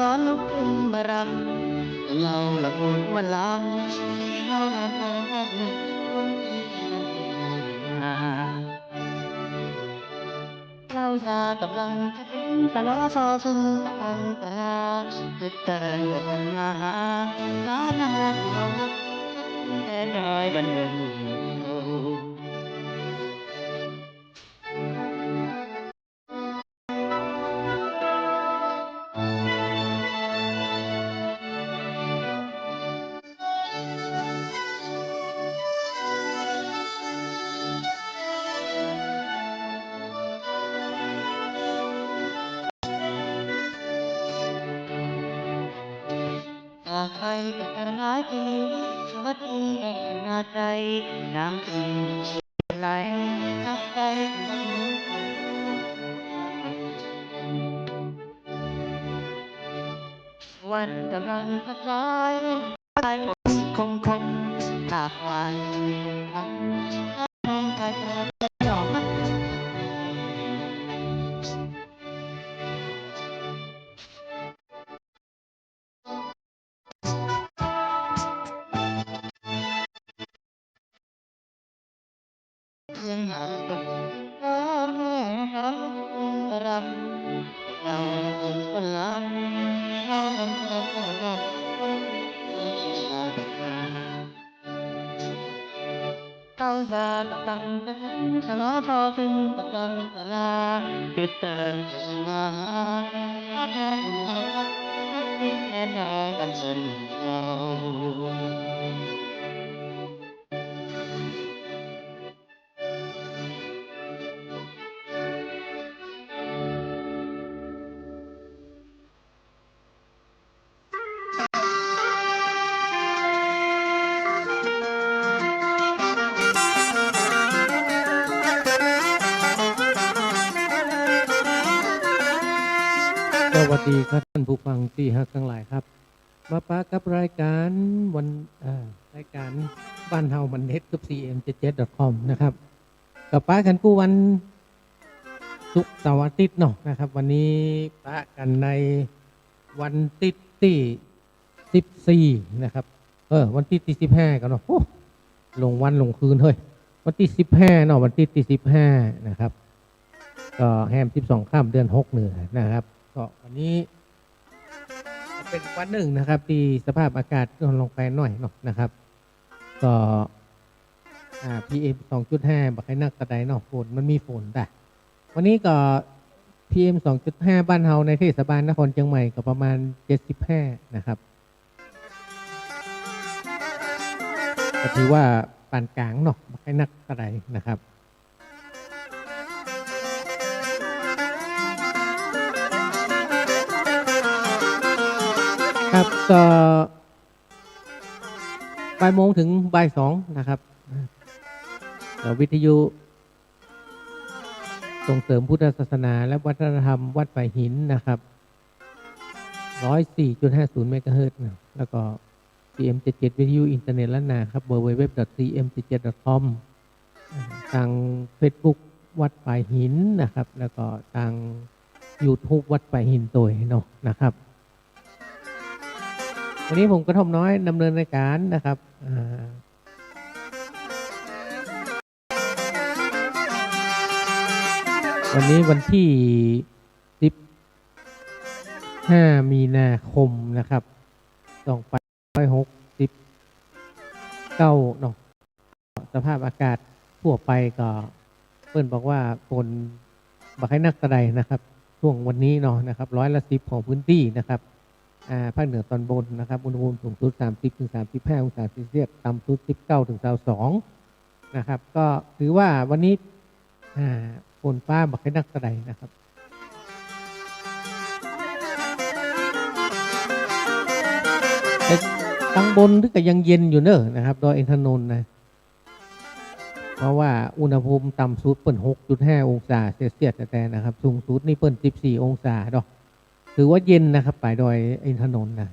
อนลุกขึ้นมารำเราละอุ่นวันลเราจะกำลังแต่เราสอซึ่งอันตรายเตือนมาหาล้านเราแค่น้อยบันเทิงใครกันหลายปีสวัสดีนาใจน้ำกินไหลน้ำใจวันกำลังพัดร้ายไปคงหากวันใครยอมยังหาตัวรำเราคนลเราจะตั้งแต่เราพอถึงตั้งแต่ลาคือเติมมาแค่น้อยกันจนเรา สวัสดีครับท่านผู้ฟังที่ฮักทั้งหลายครับมาปะกับรายการวันรายการบ้านเฮามันเน็ตกับ cm77.com นะครับกับป้ากันกู้วันศุกร์เสาร์อาทิตย์เนาะนะครับวันนี้ป้ากันในวันติดที่14นะครับวันที่15กันเนาะลงวันลงคืนเฮ้ยวันที่15เนาะวันที่15นะครับก็แฮม12ค่ำเดือน6เหนือนะครับก็วันนี้เป็นวันหนึ่งนะครับที่สภาพอากาศลดลงไปหน่อยเนาะนะครับก็PM 2.5บักให้นักกระไดเนาะฝนมันมีฝนแต่วันนี้ก็ PM 2.5บ้านเฮาในเทศบาลนครเชียงใหม่ก็ประมาณ75นะครับก็ถือว่าปานกลางเนาะบักให้นักกระไดนะครับครับก็บ่ายโมงถึงบ่าย2นะครับวิทยุส่งเสริมพุทธศาสนาและวัฒนธรรมวัดป่าหินนะครับ 104.50 เมกะเฮิรตซ์แล้วก็ CM77 วิทยุอินเทอร์เน็ตล้านนาครับ www.cm77.com ทาง Facebook วัดป่าหินนะครับแล้วก็ทาง YouTube วัดป่าหินตัวเนาะนะครับวันนี้ผมกระท่อมน้อยดำเนินรายการนะครับวันนี้วันที่15มีนาคมนะครับ2569เนาะสภาพอากาศทั่วไปก็เพิ่นบอกว่าฝนบักให้นักกระไดนะครับช่วงวันนี้เนาะนะครับ10%ของพื้นที่นะครับภาคเหนือตอนบนนะครับอุณหภูมิสูงสุด 30-35 องศาเซลเซียสต่ำสุด 19-22 นะครับก็ถือว่าวันนี้ฝนฟ้าบักให้นักกระไดนะครับแต่ตั้งบนที่ก็ยังเย็นอยู่เนอะนะครับดอยอินทนนท์นะเพราะว่าอุณหภูมิต่ำสุดเปิ้น 6.5 องศาเซลเซียสแต่นะครับสูงสุดนี่เปิ้น 14 องศาดอกถือว่าเย็นนะครับปลายดอยอินทนนท์นะ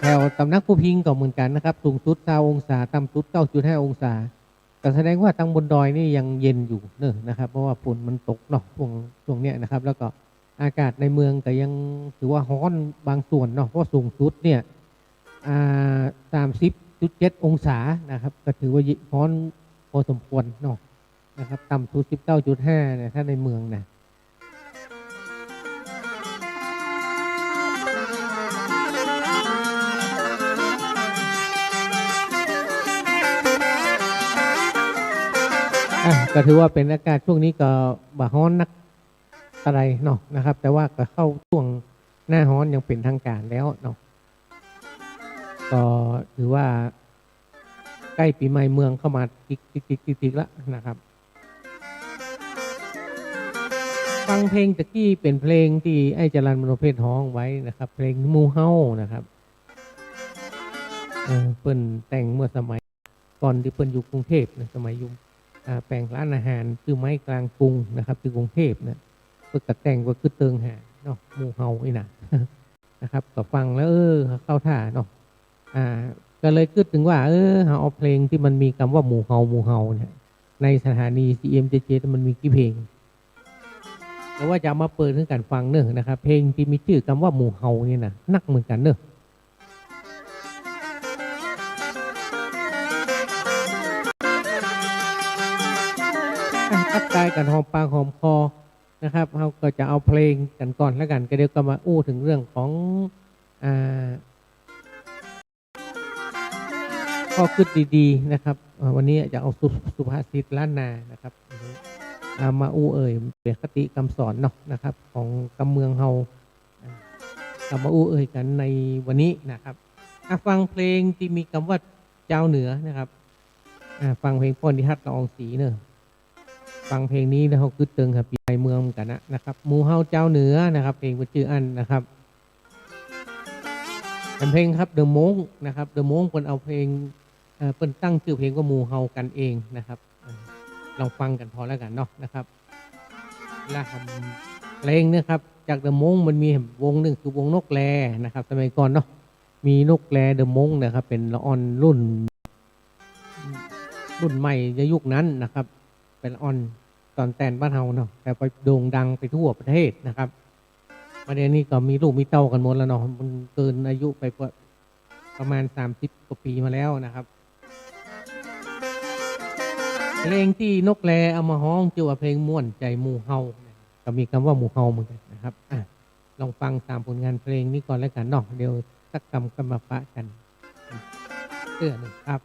แถวตำนักผู้พิงก็เหมือนกันนะครับสูงสุด20 องศาต่ำสุด 9.5 องศา ก็แสดงว่าทางบนดอยนี่ยังเย็นอยู่เนอะนะครับเพราะว่าฝนมันตกเนาะช่วงเนี้ยนะครับแล้วก็อากาศในเมืองก็ยังถือว่าร้อนบางส่วนเนาะเพราะสูงสุดเนี่ย30.7 องศานะครับก็ถือว่าร้อนพอสมควรเนาะนะครับต่ำสุด19.5เนี่ยถ้าในเมืองนะก็ถือว่าเป็นอากาศช่วงนี้ก็บ่ร้อนนักอะไรเนาะนะครับแต่ว่าก็เข้าช่วงหน้าร้อนยังเป็นทางการแล้วเนาะก็ถือว่าใกล้ปีใหม่เมืองเข้ามาติ๊กแล้วนะครับฟังเพลงตะกี้เป็นเพลงที่ไอ้จรัญมโนเพชรฮ้องไว้นะครับเพลงหมู่เฮานะครับเปิ้นแต่งเมื่อสมัยก่อนที่เปิ้นอยู่กรุงเทพนะสมัยอยู่แปลงร้านอาหารคือไม้กลางกรุงนะครับที่กรุงเทพนะเปิ้นก็แต่งว่าคือเติงหาเนาะหมู่เฮานี่นะนะครับก็ฟังแล้วเข้าท่าเนาะก็เลยคิดถึงว่าเอาเพลงที่มันมีคำว่าหมู่เฮาเนี่ยในสถานี CMJJ มันมีกี่เพลงแล้วว่าจะมาเปิดให้กันฟังเนอะนะครับเพลงที่มีชื่อคำว่าหมู่เฮานี่นะนักเหมือนกันเนอะทักทายกันหอมปากหอมคอนะครับเราก็จะเอาเพลงกันก่อนแล้วกันก็เดี๋ยวก็มาอู้ถึงเรื่องของข้อคิดดีๆนะครับวันนี้จะเอาสุภาษิตล้านนานะครับมาอู้เป็นคติคำสอนเนาะนะครับของกำเมืองเฮามาอู้กันในวันนี้นะครับฟังเพลงที่มีคำว่าเจ้าเหนือนะครับฟังเพลงพรนิทัศน์ละอองศรีเนอะฟังเพลงนี้นะเขาคือเติงครับปีใหม่เมืองกันนะครับหมู่เฮาเจ้าเหนือนะครับเพลงชื่ออันนะครับเป็นเพลงครับเดอะมงนะครับเดอะมงคนเอาเพลงเปิ้นตั้งชื่อเพลงว่าหมู่เฮากันเองนะครับลองฟังกันพอแล้วกันเนาะนะครับและเพลงนะครับจากเดอะมงมันมีวงหนึ่งคือวงนกแลนะครับสมัยก่อนเนาะมีนกแลเดอะมงนะครับเป็นละออนรุ่นใหม่ในยุคนั้นนะครับเป็นละออนตอนแต่นบ้านเฮาเนาะแต่ไปโด่งดังไปทั่วประเทศนะครับประเด็นนี้ก็มีลูกมีเต้ากันหมดแล้วเนาะมันเกินอายุไปประมาณ30 กว่าปีมาแล้วนะครับเพลงที่นกแลเอามาฮ้องชื่อว่าเพลงม่วนใจหมู่เฮาก็มีคำว่าหมู่เฮาเหมือนกันนะครับลองฟังตามผลงานเพลงนี้ก่อนแล้วกันเนาะเดี๋ยวสักคำกันมาปะกันเสื้อหนึ่งครับ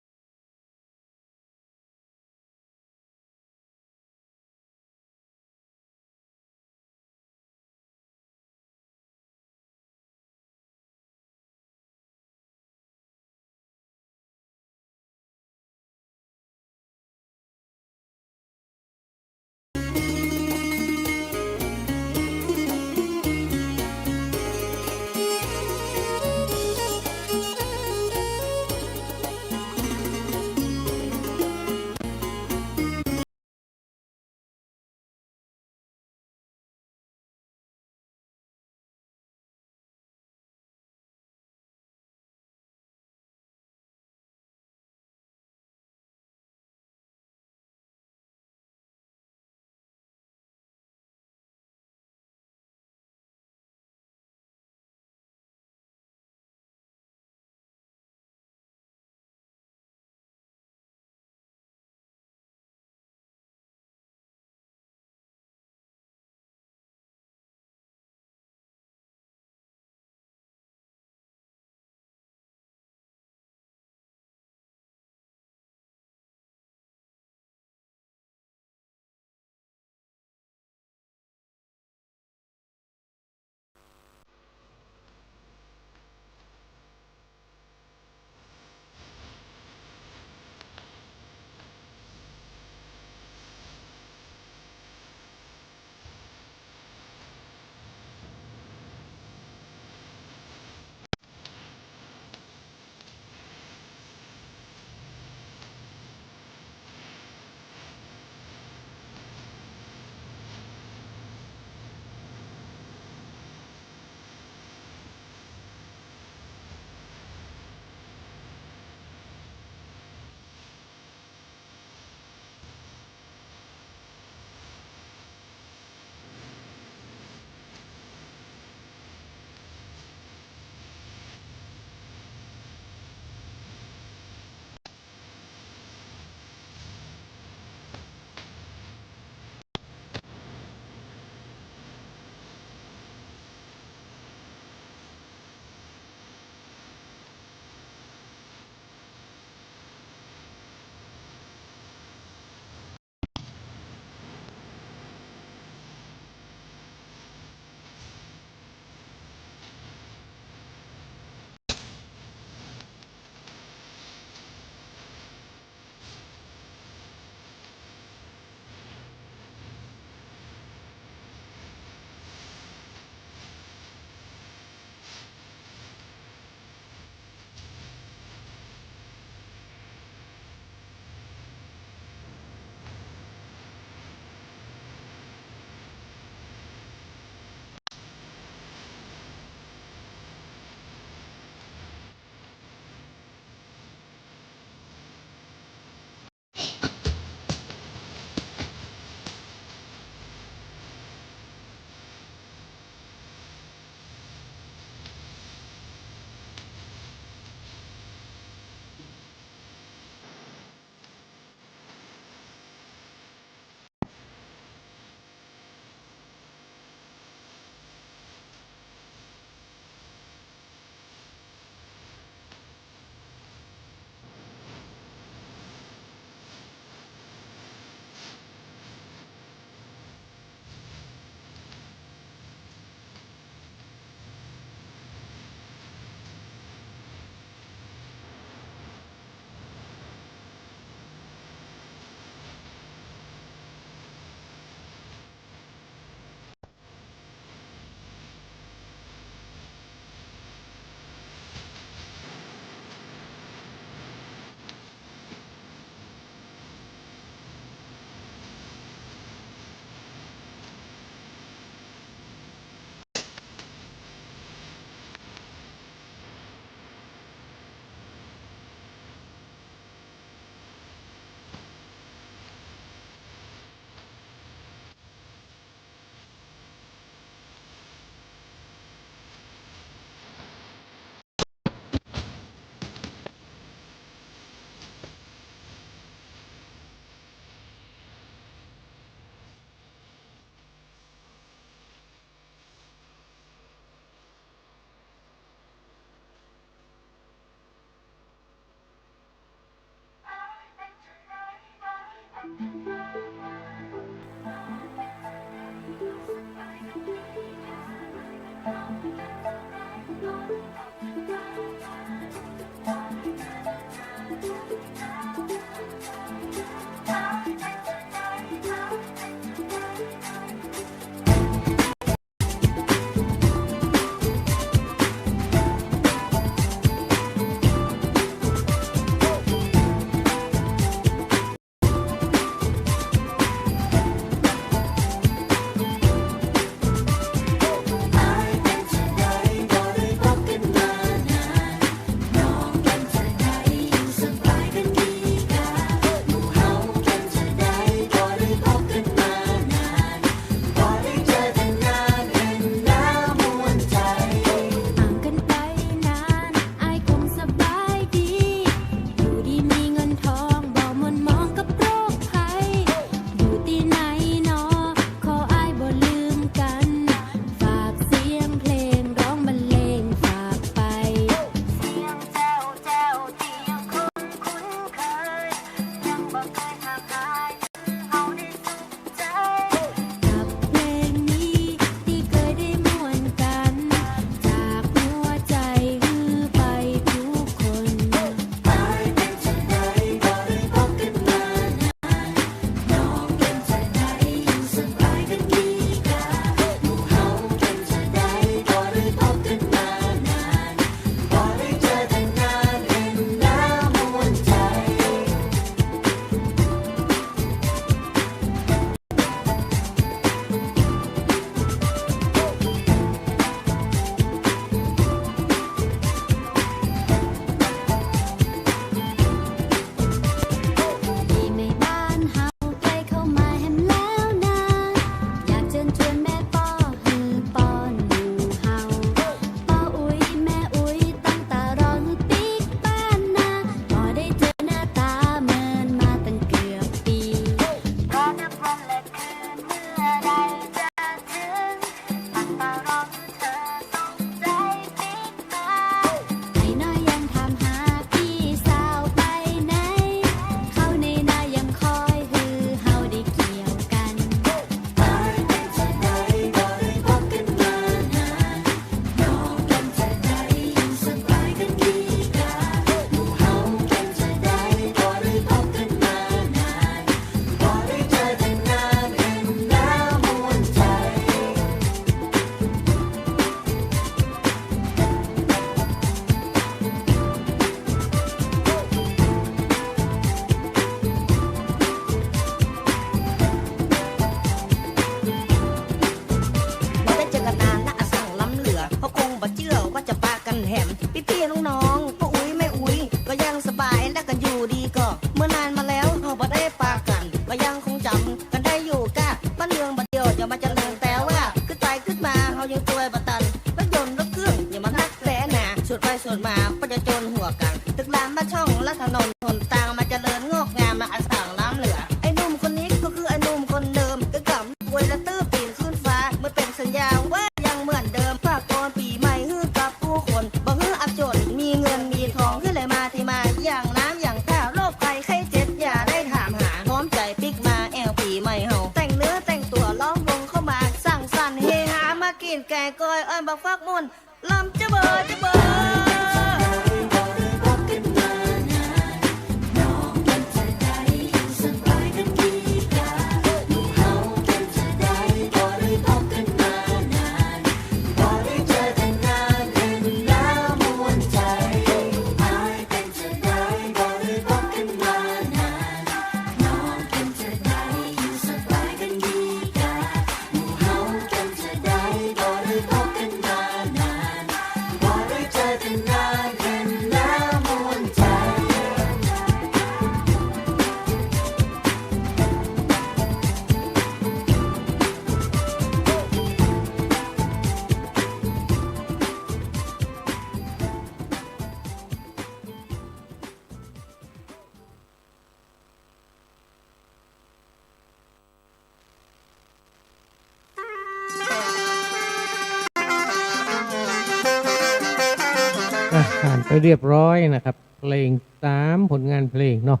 ผ่านไปเรียบร้อยนะครับเพลง3ผลงานเพลงเนาะ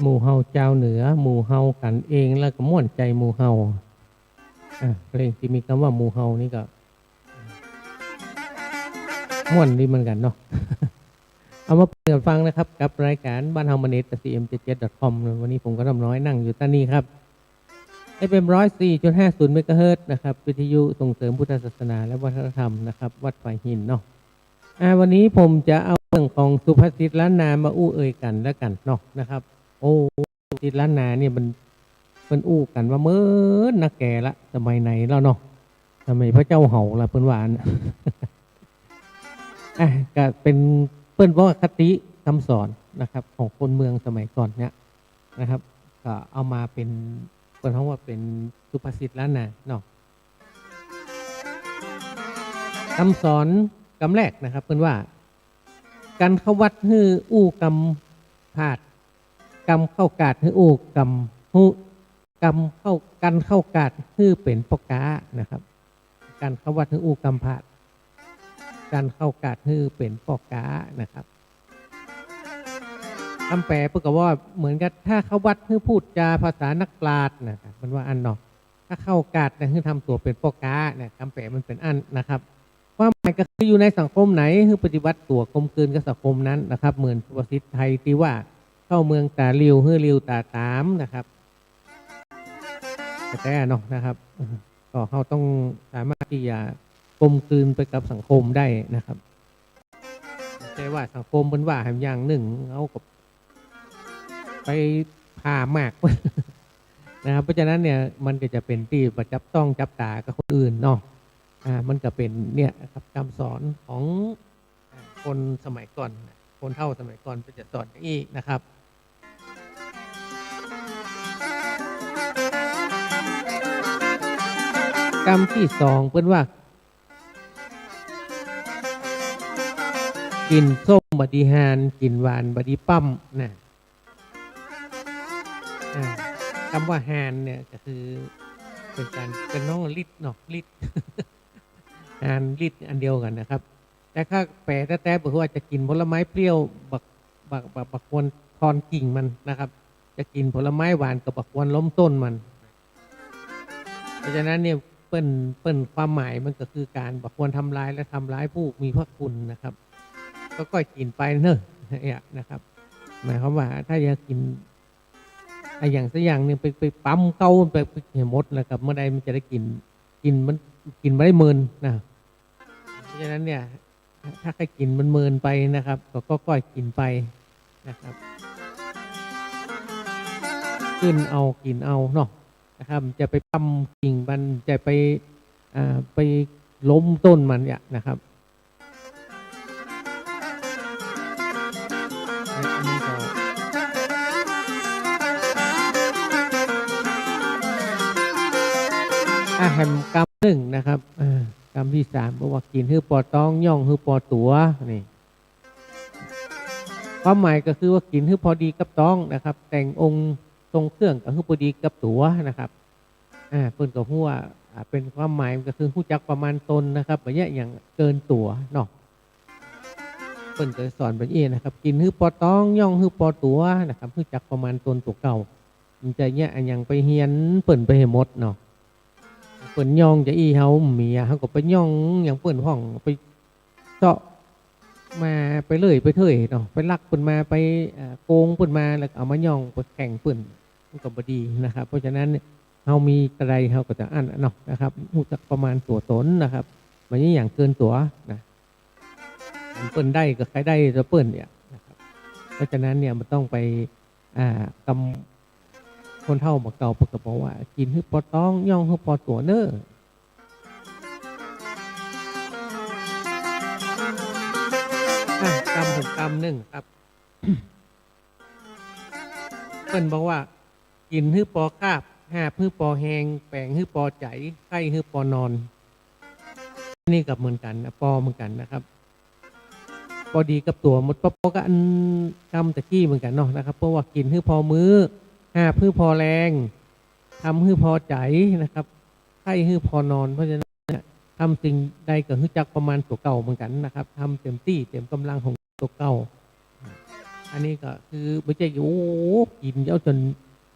หมู่เฮาเจ้าเหนือหมู่เฮากันเองแล้วก็ม่วนใจหมู่เฮาเพลงที่มีคำว่าหมู่เฮานี่ก็ ม่วนดีเหมือนกันเนาะ เอามาเปิดฟังนะครับกับรายการบ้านเฮามาเน็ต cm77.com วันนี้ผมก็ทำน้อยนั่งอยู่ตานี้ครับFM 104.50 เมกะเฮิรตซ์นะครับวิทยุส่งเสริมพุทธศาสนาและวัฒนธรรมนะครับวัดฝ่ายหินเนาะวันนี้ผมจะเอาเรื่องของสุภาษิตล้านนามาอู้เอ่ยกันแล้วกันเนาะนะครับโอ้สุภาษิตล้านนาเนี่ยมันอู้กันว่าเมื่อนักแก่ละสมัยไหนแล้วเนาะสมัยพระเจ้าเห่าละเพิ่นว่าก็เป็นเปิ้นว่าคติคำสอนนะครับของคนเมืองสมัยก่อนเนี่ยนะครับก็เอามาเป็นเปิ้นเขาว่าเป็นสุภาษิตล้านนาเนาะคำสอนกำแรกนะครับเปิ้นว่าการเข้าวัดฮื้ออู้กำพาดกำเข้ากาดฮื้ออู้กำฮู้กำเข้ากันเข้ากาดฮื้อเป็นปกานะครับการเข้าวัดฮื้ออู้กำพาดการเข้ากาดฮื้อเป็นปอกานะครับคำแปลเพื่อกับว่าเหมือนกับถ้าเข้าวัดฮื้อพูดจาภาษานักปราชญ์นะครับมันว่าอันเนาะถ้าเข้ากาดนะฮื้อทำตัวเป็นปอกาเนี่ยคำแปลมันเป็นอันนะครับความหมายก็คืออยู่ในสังคมไหนฮื้อปฏิบัติตัวกลมกลืนกับสังคมนั้นนะครับเหมือนสุภาษิตไทยที่ว่าเข้าเมืองตาลิวฮื้อลิวตาตามนะครับแต่เนาะนะครับก็เขาต้องสามารถที่จะกลมกลืนไปกับสังคมได้นะครับใช่ว่าสังคมเป็นว่าแห่งอย่างหนึ่งเอากับไปผ่ามาก นะครับเพราะฉะนั้นเนี่ยมันก็จะเป็นที่ประจับต้องจับตากับคนอื่นเนาะมันก็เป็นเนี่ยครับคำสอนของคนสมัยก่อนคนเฒ่าสมัยก่อนจะสอนอย่างนี้นะครับกรรมที่สองเปิ้นว่ากินส้มบดีฮานกินหวานบดีปั้มนะคำว่าฮานเนี่ยก็คือเป็นการเป็นน้องลิดเนาะลิด ฮานลิดอันเดียวกันนะครับแต่ถ้าแปลแต่บอกว่าจะกินผลไม้เปรี้ยวบักควรทอนกิ่งมันนะครับจะกินผลไม้หวานกับบักควรล้มต้นมันเพราะฉะนั้นเนี่ยเปิ้นความหมายมันก็คือการบักควรทำร้ายและทำร้ายผู้มีพระคุณนะครับก็ค่อยกินไปเนอะนะครับหมายความว่าถ้าอยากกินอย่างสักอย่างนึงไปปั๊มเก้าไปเห็นมดแล้วกับเมื่อใดมันจะได้กินมันกินไม่ได้เมินนะเพราะฉะนั้นเนี่ยถ้าใครกินมันเมินไปนะครับก็ค่อยกินไปนะครับขึ้นเอากินเอาเนาะนะครับจะไปปั๊มกิ่งมันจะไปล้มต้นมันเนี่ยนะครับแฮมกรรมหนึ่งนะครับกรรมที่สามบอกว่ากินฮื้อปอต้องย่องฮื้อปอตัวนี่ความหมายก็คือว่ากินฮื้อพอดีกับต้องนะครับแต่งองค์ทรงเครื่องกับฮื้อพอดีกับตัวนะครับเพิ่นก็ฮู้ว่าเป็นความหมายก็คือฮู้จักประมาณตนนะครับแบบนี้อย่างเกินตัวเนาะเพิ่นก็สอนแบบนี้นะครับกินฮื้อปอต้องย่องฮื้อปอตัวนะครับฮู้จักประมาณตนตัวเก่ามันจะเนี่ยอย่างไปเฮียนเปิ่นไปให้หมดเนาะเปิ่นย่องจะอีเฮาเมียเขาก็ไปย่องอย่างเปิ่นห้องไปเจาะมาไปเลยไปเถยเนาะไปลักเปิ่นมาไปโกงเปิ่นมาแล้วเอามาย่องไปแข่งเปิ่นมันก็บ่ดีนะครับเพราะฉะนั้นเฮามีกระไรเฮาก็จะอั้นเนาะนะครับรู้จักประมาณตัวตนนะครับมันนี้อย่างเกินตัวนะเปิ่นได้ก็ใครได้จะเปิ่นเนี่ยนะครับเพราะฉะนั้นเนี่ยมันต้องไปกำคนเฒ่ามาเก่าปกบอกว่ากินฮื้อปอต้องย่องฮื้อปอตัวเนอกรรมหนึ่งครับ เพิ่นบอกว่ากินฮื้อปอคาบหาบฮื้อปอแหงแปลงฮื้อปอใจไข้ฮื้อปอนอนนี่กับเหมือนกันนะปอเหมือนกันนะครับพอดีกับตัวหมดปอก็อันกรรมตะกี้เหมือนกันเนาะนะครับเพราะว่ากินฮื้อพอมื้อหาพื้นพอแรงทำฮื้อพอใจนะครับให้ฮื้อพอนอนเพราะฉะนั้นทำสิ่งใดก็ฮื้อจักประมาณตัวเก่าเหมือนกันนะครับทำเต็มที่เต็มกำลังของตัวเก่าอันนี้ก็คือไม่ใช่โอ้กินเอาจน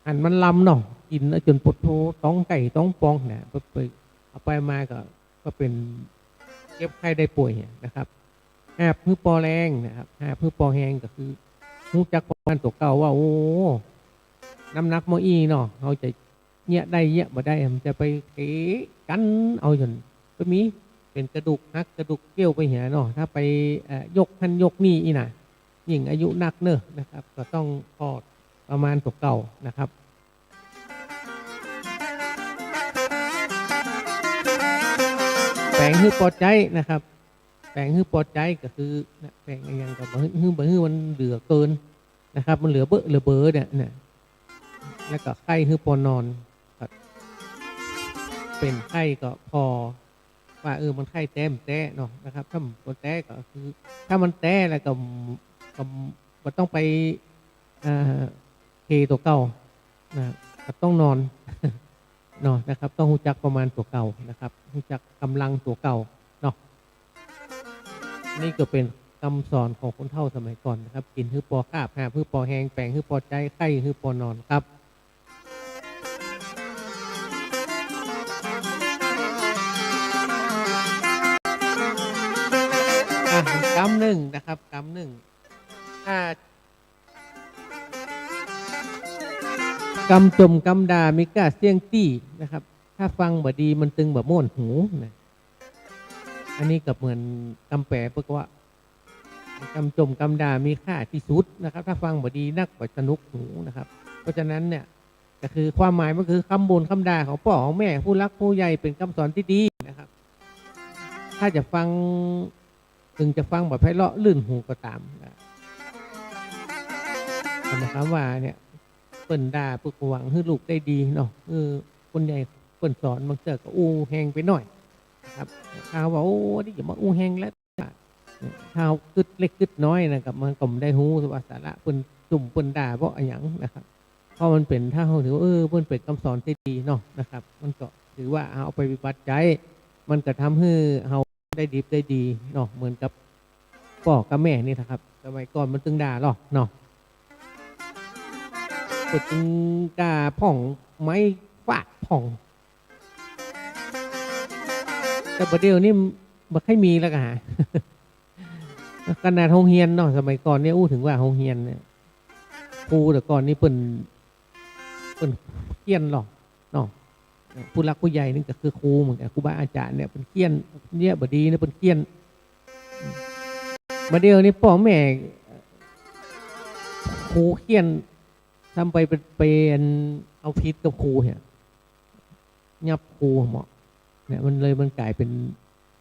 อันมันลำเนาะกินเอาจนปวดโถต้องไก่ต้องปองเนี่ยไปเอาไปมาก็เป็นเก็บไข้ได้ป่วยนะครับ หาบฮือปอแรงนะครับหาบฮือปอแหงก็คือรู้จักประมาณตัวเก่าว่าโอ้น้ำหนักมออีเนาะเขาจะเนี้ยได้เนี้ยบ่ได้มันจะไปเกะกันเอาจนก็มีเป็นกระดูกหักกระดูกเกี้ยวไปเหียเนาะถ้าไปยกหันยกนี่อีน่ะยิ่งอายุนักเนอะนะครับก็ต้องทอดประมาณตัวเก่านะครับแปลงฮือปอใจนะครับแปลงฮือปอใจก็คือแปลงอย่างกับฮือมันเหลือเกินนะครับมันเหลือเบอเนี่ยแล้วก็ไข้ฮือปอนอนเป็นไข้ก็พอว่ามันไข้แต้มแต้เนาะนะครับถ้ามันแต้ก็คือถ้ามันแต้แล้วก็ต้องไปเคตัวเก่านะก็ต้องนอนเนาะนะครับต้องรู้จักประมาณตัวเก่านะครับรู้จักกำลังตัวเก่าเนาะนี่ก็เป็นคำสอนของคนเฒ่าสมัยก่อนนะครับกินฮือปอคาบหาฮือปอแหงแปลงฮือปอใจไข้ฮือปอนอนครับกำหนึ่งนะครับกำหนึ่งถ้ากำจมกำดามิก้าเสียงตี้นะครับถ้าฟังบดีมันตึงแบบม่วนหูนะอันนี้กับเหมือนกำแปะเพราะว่ากำจมกำดามีค่าที่สุดนะครับถ้าฟังบดีนักสนุกหูนะครับเพราะฉะนั้นเนี่ยก็คือความหมายมันคือคำบ่นคำด่าของพ่อของแม่ผู้รักผู้ใหญ่เป็นคำสอนที่ดีนะครับถ้าจะฟังถึงจะฟังแบบไพเราะลื่นหูก็ตามนะครับว่าเนี่ยเปิ่นด่าปึกหวังให้ลูกได้ดีเนาะคนใหญ่เปิ่นสอนบางเจอก็อู้แหงไปหน่อยครับข่าวว่าโอ้นี่อย่ามาอู้แหงแล้วข่าวกึดเล็กกึดน้อยนะครับมันก็ไม่ได้หูสวัสดิ์ละเปิ่นจุ่มเปิ่นด่าเพราะอย่างนะครับเพราะมันเป็นถ้าเขาถือเปิ่นเป็นคำสอนที่ดีเนาะนะครับมันก็ถือว่าเอาไปปฏิบัติใจมันก็ทำให้เราได้ดีได้ดีเนาะเหมือนกับพ่อกับแม่นี่นะครับสมัยก่อนมันตึงด่าหรอเนาะกดตึงด่าผ่องไม้ฟาดผ่องแต่ประเดี๋ยวนี้มันไม่มีแล้วกันฮะขนาดโรงเรียนเนาะสมัยก่อนเนี่ยอู้ถึงว่าโรงเรียนเนี่ยครูแต่ก่อนนี่เปิ่นเกี้ยนหรอกเนาะผู้รักผู้ใหญ่นี่ก็คือครูเหมือนกันครูบาอาจารย์เนี่ยเป็นเกี้ยนเนี่ยบดีเนี่ยเป็นเกี้ยนมาเดียวนี้พ่อแม่ครูเกี้ยนทำไปเป็นเอาพิษกับครูเนี่ยยับครูเหมาะเนี่ยมันกลายเป็น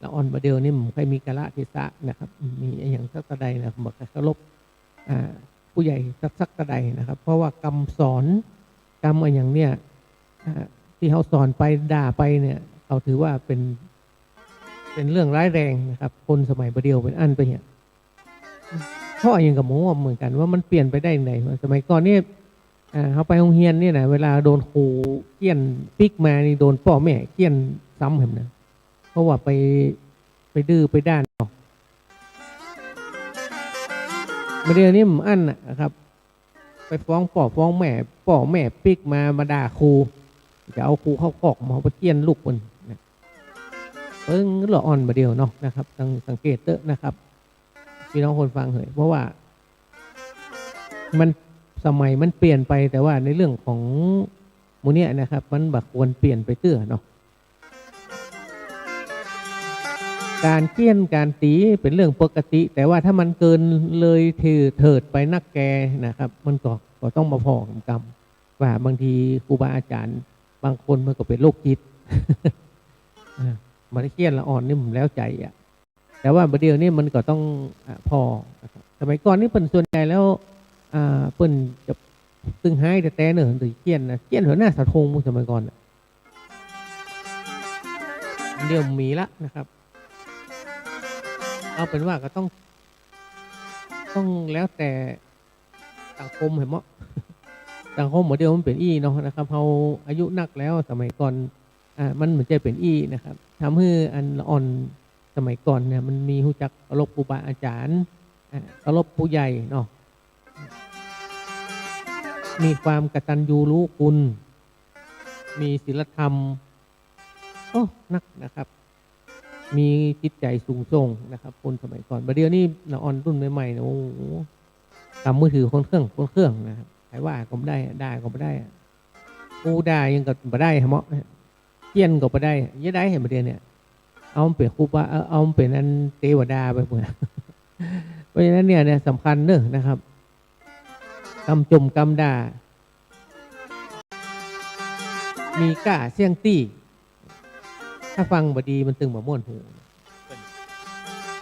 ละอ่อนมาเดียวนี่มันเคยมีกาละเทศะนะครับมีอย่างสักกระไดนะบอกเคารพผู้ใหญ่สักกระไดนะครับเพราะว่ากรรมสอนกรรมอย่างเนี้ยที่เขาสอนไปด่าไปเนี่ยเขาถือว่าเป็นเรื่องร้ายแรงนะครับคนสมัยประเดียวเป็นอันไปเนี่ยพ่ออย่างกับหมูเหมือนกันว่ามันเปลี่ยนไปได้ไหนสมัยก่อนนี่เขาไปโรงเรียนนี่นะเวลาโดนครูเกี้ยนปิกมานี่โดนพ่อแม่เกี้ยนซ้ำเห็นนะเพราะว่าไปดื้อไปด้านออกมาเดี๋ยวนี้มันอั้นนะครับไปฟ้องฟ้องแม่ปิกมาด่าครูจะเอาครูเข้าคอกมาไปเกี้ยนลูกมันหล่ออ่อนมาเดียวเนาะนะครับสังเกตเตอะนะครับพี่น้องคนฟังเหยเพราะว่ามันสมัยมันเปลี่ยนไปแต่ว่าในเรื่องของมูเนี่ยนะครับมันบักควรเปลี่ยนไปเตื้อเนาะการเกี้ยนการตีเป็นเรื่องปกติแต่ว่าถ้ามันเกินเลยเถิดไปนักแกนะครับมันก็ต้องมาพอกับกรรมว่าบางทีครูบาอาจารย์บางคนมันก็เป็นโรคจิตมันเกี้ยนละอ่อนนี่ผมแล้วใจอ่ะแต่ว่าประเดี๋ยวนี้มันก็ต้องพอสมัยก่อนนี่เป็นส่วนใหญ่แล้วเปิ้นจะตึงหายแต่เนอะหรือเกี้ยนนะเกี้ยนหัวหน้าสะทงมุสมัยก่อนเดี๋ยวมีละนะครับเอาเป็นว่าก็ต้องแล้วแต่สังคมเห็นมั้ยสังคมเหมือนเดียวมันเป็นอี้เนาะนะครับเราอายุนักแล้วสมัยก่อนมันเหมือนจะเป็นอี้นะครับทำให้อันอ่อนสมัยก่อนเนี่ยมันมีหูจักเคารพครูบาอาจารย์เคารพผู้ใหญ่เนาะมีความกตัญญูรู้คุณมีศีลธรรมนักนะครับ มีจิตใจสูงส่งนะครับคนสมัยก่อนบัดเดี๋ยวนี้นะออนรุ่นใหม่ๆนะโอ้โหกำมือถือคนเครื่องนะครับใครว่าก็ไม่ได้ด่าก็ไม่ได้กูด่ายังก็ไม่ได้เหมาะเกี้ยนก็ไม่ได้ยังได้เห็นบัดเดี๋ยวเนี่ยเอาเปลี่ยนครูว่าเอาเปลี่ยนอันเทวดาไปเหมือนเพราะฉะนั้นเนี่ยสำคัญเนอะนะครับกำจมกำด่ามีกล้าเสี่ยงตี้ถ้าฟังบดีมันตึงบ่ม่วนหู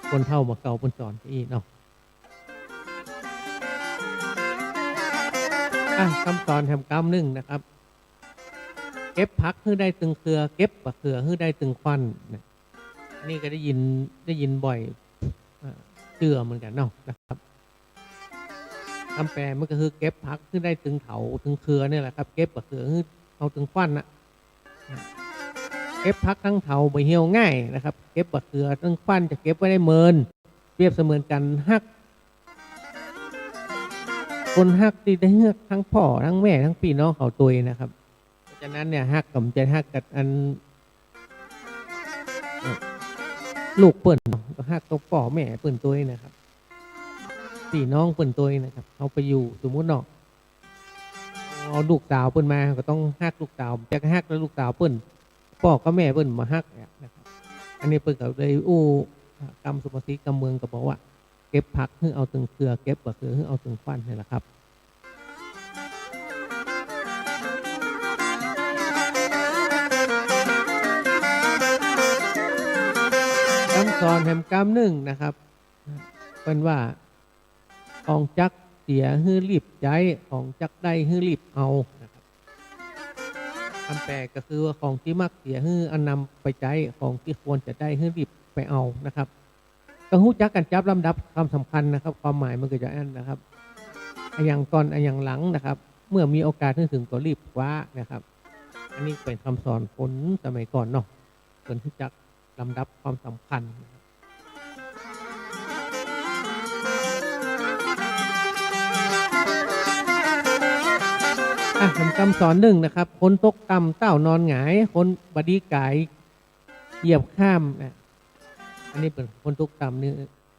คนเท่ามาเก่าบนสอนอีเนาะคำสอนแห่งกรรมหนึ่งนะครับเก็บพักให้ได้ตึงเครือเก็บปะเครือให้ได้ตึงควันนี่ก็ได้ยินบ่อยเชื่อเหมือนกันเนาะนะครับคำแปลมันก็คือเก็บพักให้ได้ตึงเถาตึงเครือเนี่ยแหละครับเก็บปะเครือให้เอาตึงควันนะเก็บพักทั้งเถาใบเหี่ยวง่ายนะครับเก็บปะเครือทั้งควันจะเก็บไว้ได้เมินเปรียบเสมือนกันฮักคนฮักที่ได้เฮือกทั้งพ่อทั้งแม่ทั้งพี่น้องเขาตัวนะครับเพราะฉะนั้นเนี่ยฮักกับใจฮักกับอันลูกเปิ่นก็ฮักกับพ่อแม่เปิ่นตัวนะครับพี่น้องเปิ่นตัวนะครับเขาไปอยู่สมมุติเนาะเอาลูกสาวเปิ่นมาก็ต้องฮักลูกสาวจะฮักแล้วลูกสาวเปิ่นพ่อกับแม่เปิ่นมาฮักนะครับอันนี้เปิ่นก็เลยกรรมสมศิกรรมเมืองก็บอกว่าเก็บผักให้เอาตึงเครือเก็บปะเครือให้เอาตึงควันนี่แหละครับคำสอนแห่งกรรมหนึ่งนะครับเป็นว่าของจักเสียให้รีบใจของจักได้ให้รีบเอานะครับคำแปลก็คือว่าของที่มักเสียให้อันนำไปใจของที่ควรจะได้ให้รีบไปเอานะครับก็หู้จักกันจับลำดับความสำคัญนะครับความหมายมันก็จะอันนะครับอย่างก่อนอย่างหลังนะครับเมื่อมีโอกาสถึงก็รีบคว้านะครับอันนี้เป็นคำสอนคนสมัยก่อนเนาะคนที่จักลำดับความสำคัญคำสอนหนึ่งนะครับคนตกต่ำเต้านอนหงายคนบดีกายเหยียบข้ามอันนี้เป็นคนตกต่ำนี่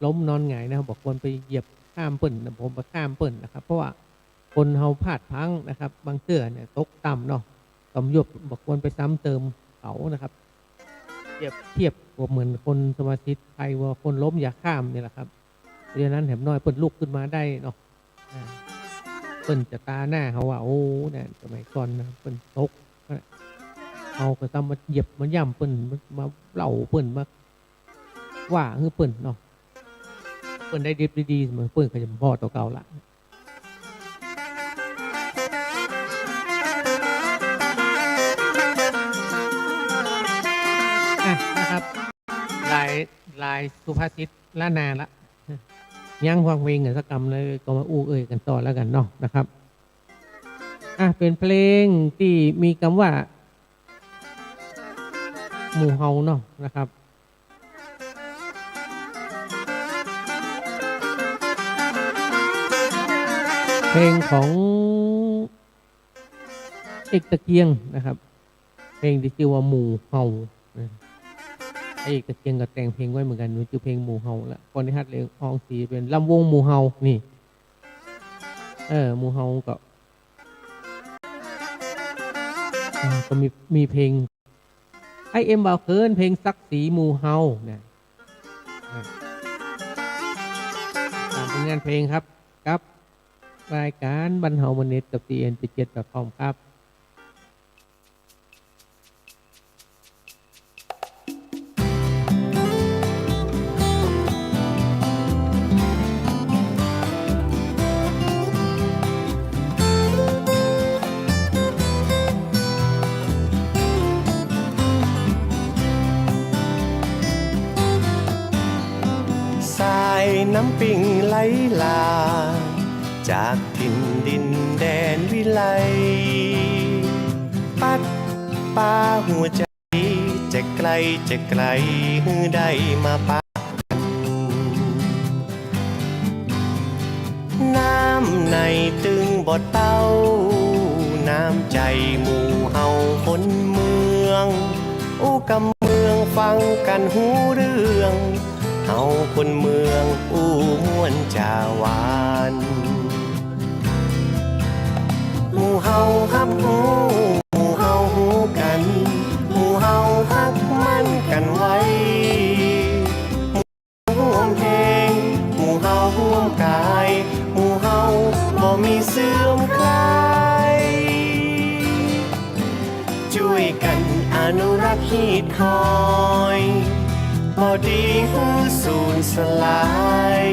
ล้มนอนหงายนะครับบอกควรไปเหยียบข้ามเปิ่นผมไปข้ามเปิ่นนะครับเพราะว่าคนเฮาพลาดพังนะครับบางเตื้อเนี่ยตกต่ำเนาะต่ำหยบบอกควรไปซ้ำเติมเขานะครับเทียบกับเหมือนคนสมาธิไทยว่าคนล้มอย่าข้ามนี่แหละครับเพราะฉะนั้นแถมน้อยเปิ่นลุกขึ้นมาได้เนาะเปิ่นจะตาหน้าเขาว่าโอ้เนี่ยสมัยก่อนนะเปิ่นตกเอาก็ซ้ำมาเหยียบมาย่ำเปิ่นมาเล่าเปิ่นมาว่าคือเปิ่นเนาะเปิ่นได้ดีเหมือนเปิ่นก็จะพ่อตัวเก่าละนะครับลายสุภาษิตล้านนาละย่างฟังเพลงสักกรรมเลยก็มาอู้กันต่อแล้วกันเนาะนะครับเป็นเพลงที่มีคำว่าหมู่เฮาเนาะนะครับเพลงของเอกตะเกียงนะครับเพลงที่ชื่อว่าหมู่เฮาเอกตะเกียงก็แต่งเพลงไว้เหมือนกันมันชื่อเพลงหมู่เฮาละคนที่ฮัดเพลงอองสีเป็นลำวงหมู่เฮานี่หมู่เฮาก็มีเพลงไอเอ็มบ่าวเคินเพลงซักสีหมู่เฮาเนี่ยตามผลงานเพลงครับกับรายการบรรเทาวันนี้กับ TN77.com ครับน้ำปิ่งไหลลาจากถิ่นดินแดนวิไลปัดป่าหัวใจจะไกลหือได้มาปะกันน้ำในตึงบ่อเต้าน้ำใจหมู่เฮาคนเมืองอู้กำเมือง ฟังกันหูเรื่องเฮาคนเมืองอู้ม่วนจาหวานหมู่เฮาฮับหูหมู่เฮาหูกันหมู่เฮาฮักมันกันไว้ห่วมเพลงหมู่เฮาห่วมกายหมู่เฮาบ่มีเสื่อมคลายช่วยกันอนุรักษ์ฮีดคอยบ่ดีฮือสูญสลาย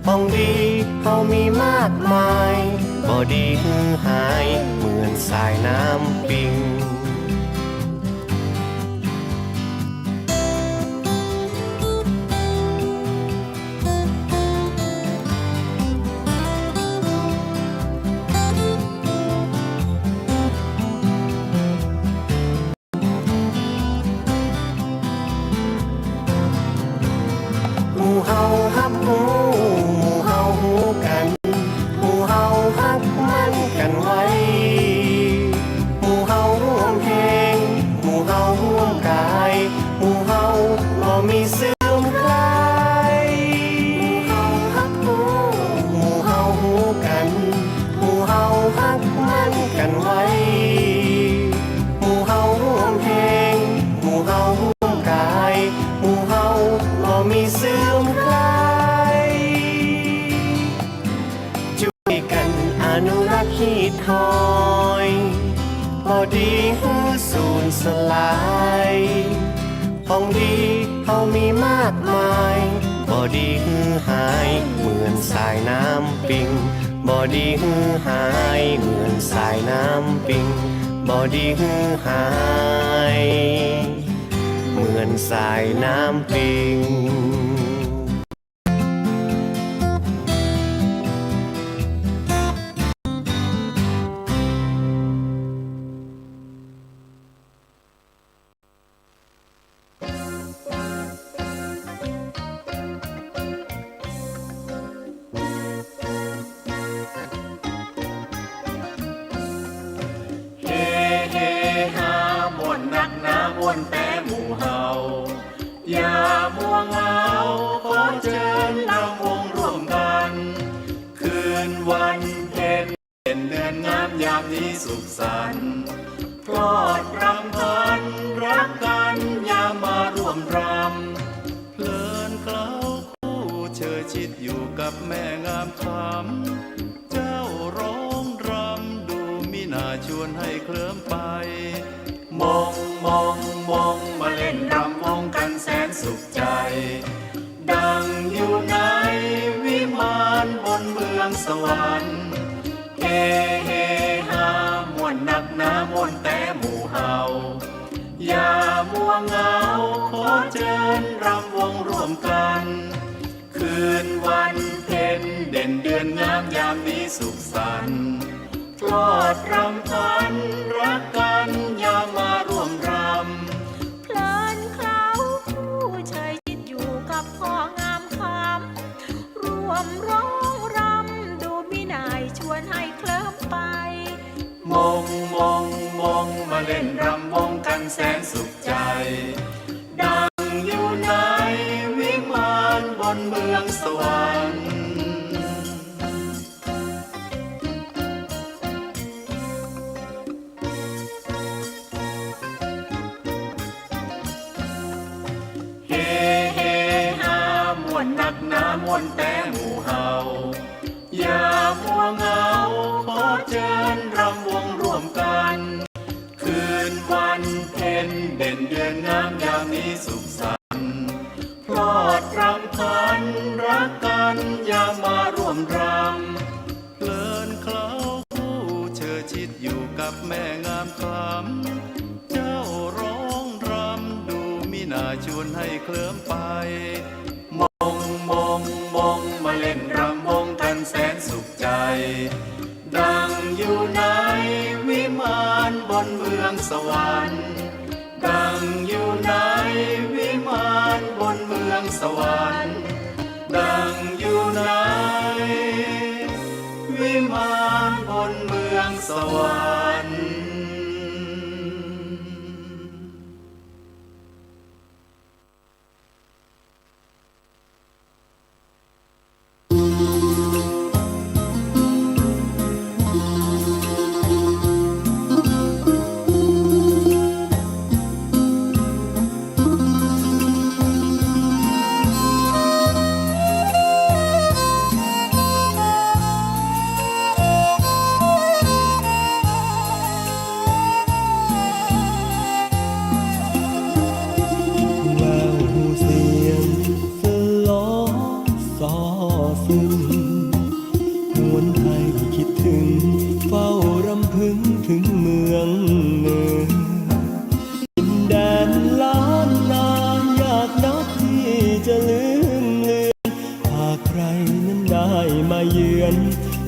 ของดีเฮามีมากมายบ่ดีฮือหายเหมือนสายน้ำปิงหมู่เฮาฮับหูหมู่เฮาหูกันหมู่เฮาฮักมันกันไว้หมู่เฮาร่วมเพลงหมู่เฮาร่วมกายหมู่เฮาบ่มีเสื่อมคลายหมู่เฮาฮักหูหมู่เฮาหูกันหมู่เฮาฮักมันกันไว้หมู่เฮาร่วมเพลงหมู่เฮาร่วมกายหมู่เฮาบ่มีเสื่อมคลายช่วยกันอนุรักษ์ฮีดคอยบ่ดีฮือสูญสลายของดีเฮามีมากมายบ่ดีฮือหายเหมือนสายน้ำปิงบ่ดีฮือหายเหมือนสายน้ำปิงบ่ดีฮือหายเหมือนสายน้ำปิงเฮเฮฮามวนนักหนามวนแต่หมู่เฮาอย่ามัวเหงาขอเชิญเราวงร่วมกันคืนวันเพ็ญเป็นเดือนงามยามนี้สุขสันต์พลอดรำพันรักกันอย่ามาร่วมรำเพลินเคล้าคู่เชยชิดอยู่กับแม่งามคำเจ้าร้องรำดูมิน่าชวนให้เคลิ้มไปมองมองมองมาเล่นรำวงกันแสนสุขใจดังอยู่ในวิมานบนเมืองสวรรค์เฮเฮฮามวนนักหนามวนแต่หมู่เฮาอย่ามัวเหงาขอเชิญรำวงร่วมกันคืนวันเพ็ญเด่นเดือนงามยามนี้สุขสันต์พลอดรำพันรักกันอย่ามาร่วมรำ เพลินเคล้าคู่เชยชิดอยู่กับพ่องามคำรวมร้องรำดูมินายชวนให้เคลิ้มไป มองมองมองมาเล่นรำวงกันแสนสุขใจดังอยู่ในวิมานบนเมืองสวรรค์เฮเฮฮามวนนักหนามวนแต่หมู่เฮาอย่ามัวเหงาขอเชิญรำวงร่วมกันคืนวันเพ็ญเด่นเดือนงามยามนี้สุขสันต์พลอดรำพันรักกันอย่ามาร่วมรำเพลินเคล้าคู่เชยชิดอยู่กับแม่งามคำเจ้าร้องรำดูมิน่าชวนให้เคลิ้มไปมองมองมองมาเล่นรำวงกันแสนสุขใจดังอยู่ในวิมานบนเมืองสวรรค์ดังอยู่ในวิมานบนเมืองสวรรค์ดังอยู่ในวิมานบนเมืองสวรรค์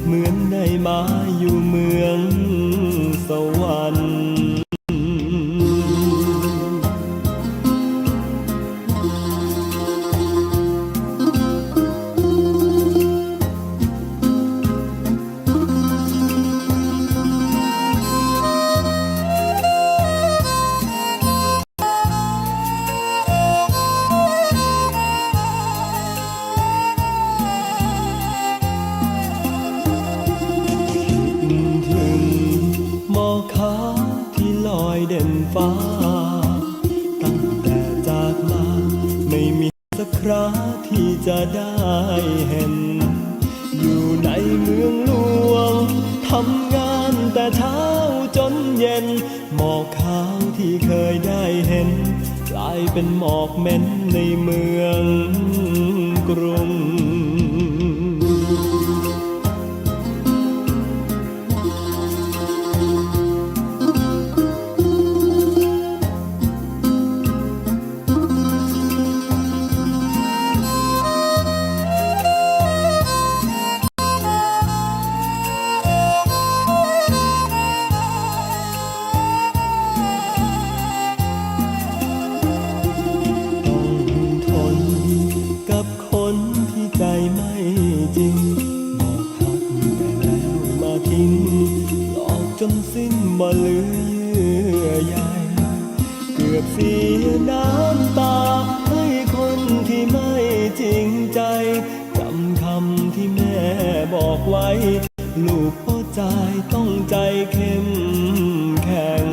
เหมือนได้มาอยู่เมืองสวรรค์หมอกขาวที่ลอยเด่นฟ้าตั้งแต่จากมาไม่มีสักคราที่จะได้เห็นอยู่ในเมืองหลวงทำงานแต่เช้าจนเย็นหมอกขาวที่เคยได้เห็นกลายเป็นหมอกเหม็นในเมืองกรุงกับคนที่ใจไม่จริงบอกหักแต่แล้วมาทิ้งหลอกจนสิ้นบ่เหลือเยื่อใยเกือบเสียน้ำตาให้คนที่ไม่จริงใจจำคำที่แม่บอกไว้ลูกพ่อใจต้องใจเข้มแข็ง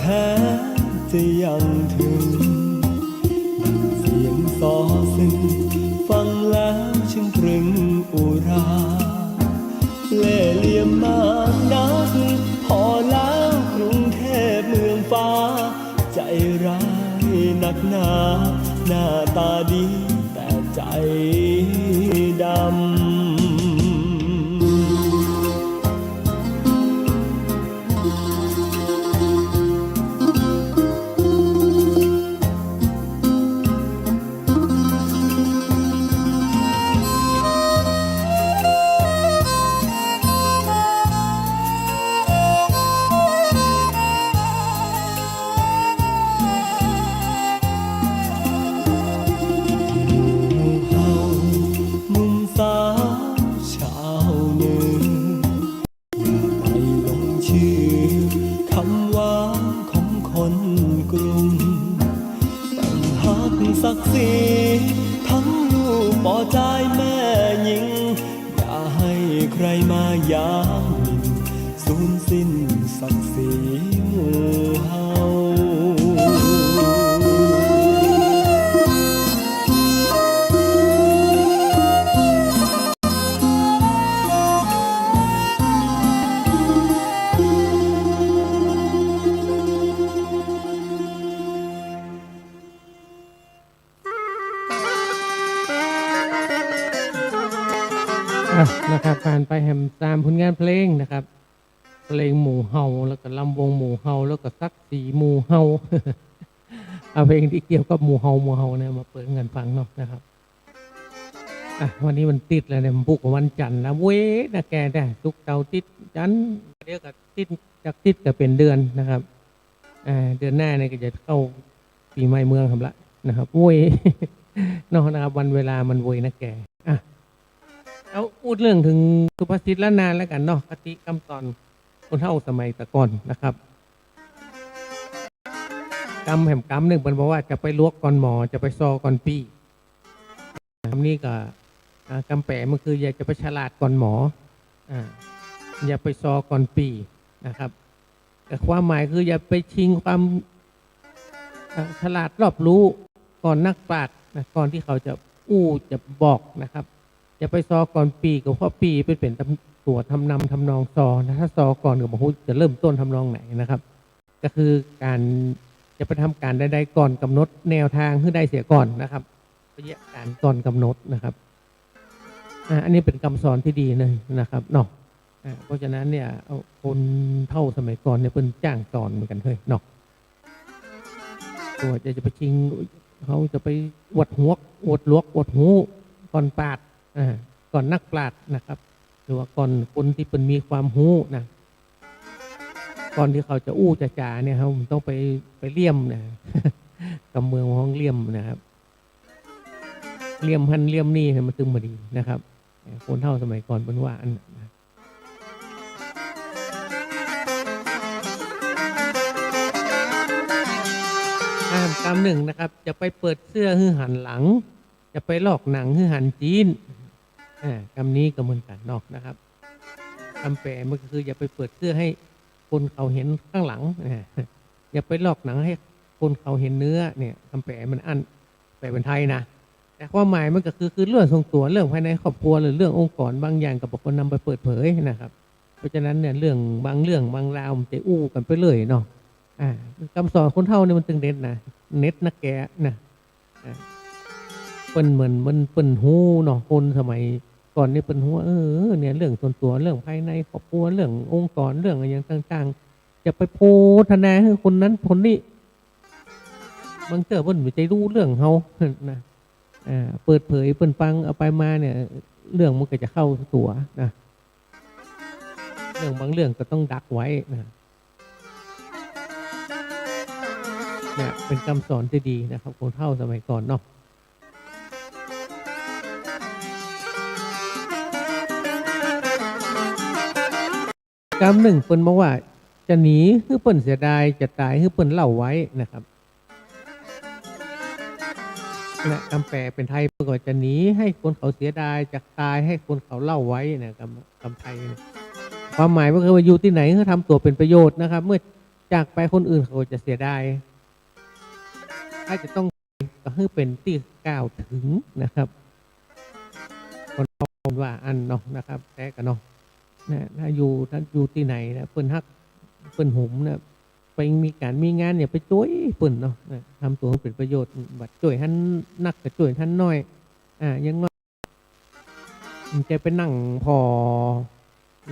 แค่จะยังถึงเสียงซอซึ้งฟังแล้วช่างตรึงอุราเล่ห์เหลี่ยมมากนักพอแล้วกรุงเทพเมืองฟ้าใจร้ายหนักหนาหน้าตาดีแต่ใจดำศักดิ์ศรีทั้งลูกป่อใจแม่หญิงอย่าให้ใครมาย้ำหมิ่นสูญสิ้นศักดิ์ศรีหมู่เฮานะครับผ่านไปแฮมตามผลงานเพลงนะครับเพลงหมู่เฮาแล้วก็ลำวงหมู่เฮาแล้วก็ซักสีหมู่เฮา เอาเพลงที่เกี่ยวกับหมู่เฮาเนี่ยมาเปิดกันฟังเนาะนะครับวันนี้มันติดแล้วเนี่ยมันบุกวันจันทร์แล้วเว้ยนะแกได้ทุกเตาติดจันเดี๋ยวกับติดจากติดก็เป็นเดือนนะครับเดือนหน้าเนี่ยก็จะเข้าปีใหม่เมืองครับละนะครับเว้ย เนาะนะครับวันเวลามันเว้ยนะแกเอาพูดเรื่องถึงสุภาษิตละนานแล้วกันเนาะคติคำสอนคนเฒ่าสมัยแต่ก่อนนะครับกำแห่มกำหนึ่งเป็นบอกว่าจะไปลวกก่อนหมอจะไปซอก่อนปีคำนี้ก็กำแปะมันคืออย่าจะไปฉลาดก่อนหมออย่าไปซอก่อนปีนะครับแต่ความหมายคืออย่าไปชิงความฉลาดรอบรู้ก่อนนักปราชญ์นะก่อนที่เขาจะจะบอกนะครับอย่าไปซอก่อนปีก็เพราะปีเป็น ตัวทำนำทำนองซอนะถ้าซอก่อนก็บอกว่าจะเริ่มต้นทำนองไหนนะครับ ก็คือการจะไปทำการใดๆก่อนกำหนดแนวทางเพื่อได้เสียก่อนนะครับระยะการก่อนกำหนดนะครับอันนี้เป็นคำสอนที่ดีเลยนะครับเนาะเพราะฉะนั้นเนี่ยคนเท่าสมัยก่อนเนี่ยเป็นจ้างสอนเหมือนกันเฮ้ยเนาะตัวจะไปชิงเขาจะไปอวดหัวอวดลวกอวดหูก่อนปราดก่อนนักปราดนะครับหรือว่าก่อนคนที่เป็นมีความหูนะก่อนที่เขาจะอู้จะจ่าเนี่ยเขาต้องไปเลี่ยมนะกับเมืองห้องเลี่ยมนะครับเลี่ยมหันเลี่ยมนี่มันตึงมาดีนะครับคนเท่าสมัยก่อนเป็นว่าอันนะตามหนึ่งนะครับจะไปเปิดเสื้อหื้อหันหลังจะไปลอกหนังหื้อหันจีนคำนี้ก็เหมือนกันนอกนะครับคำแปลมันก็คืออย่าไปเปิดเสื้อให้คนเขาเห็นข้างหลังอย่าไปลอกหนังให้คนเขาเห็นเนื้อเนี่ยคำแปลมันอันแปลเป็นไทยนะแต่ความหมายมันก็คือเรื่องทรงตัวเรื่องภายในครอบครัวหรือเรื่ององค์กรบางอย่างกับบุคคลนำไปเปิดเผยนะครับเพราะฉะนั้นเนี่ยเรื่องบางราวมันจะอู้กันไปเลยเนาะคำสอนคนเท่าเนี่ยมันตึงเด็ดนะเน็ตนะแกนะเปิ้นเหมือนมันเปิ้นหูเนาะคนสมัยก่อนนี่เปิ้นหูเนี่ยเรื่องส่วนตัวเรื่องภายในครอบครัวเรื่ององค์กรเรื่องอะไรอย่างต่างๆจะไปโพธนาให้คนนั้นคนนี้บางเจ้าเปิ้นไม่ใจรู้เรื่องเฮานะเปิดเผยเปิ้นฟังเอาไปมาเนี่ยเรื่องมันก็จะเข้าตัวนะเรื่องบางเรื่องก็ต้องดักไว้นะเนี่ยเป็นคำสอนที่ดีนะครับคนเฒ่าสมัยก่อนเนาะคำหนึ่งเปิ้นบอกว่าจะหนีคือเปิ้นเสียดายจะตายคือเปิ้นเล่าไว้นะครับและคำแปลเป็นไทยเปิ้นก็จะหนีให้คนเขาเสียดายจะตายให้คนเขาเล่าไว้นะคำไทยความหมายก็คือว่าอยู่ที่ไหนก็ทำตัวเป็นประโยชน์นะครับเมื่อจากไปคนอื่นเขาจะเสียดายถ้าจะต้องก็ให้เป็นที่กล่าวถึงนะครับคนว่าอันเนาะนะครับแต่กันเนาะถ้าอยู่ที่ไหนนะเปิ้นฮักเปิ้นหุมนะไปมีงานเนี่ยไปช่วยเปิ้นเนาะทำตัวเป็นประโยชน์บัดช่วยท่านนักก็ช่วยท่านน้อยยังน้อยมันจะไปนั่งพอ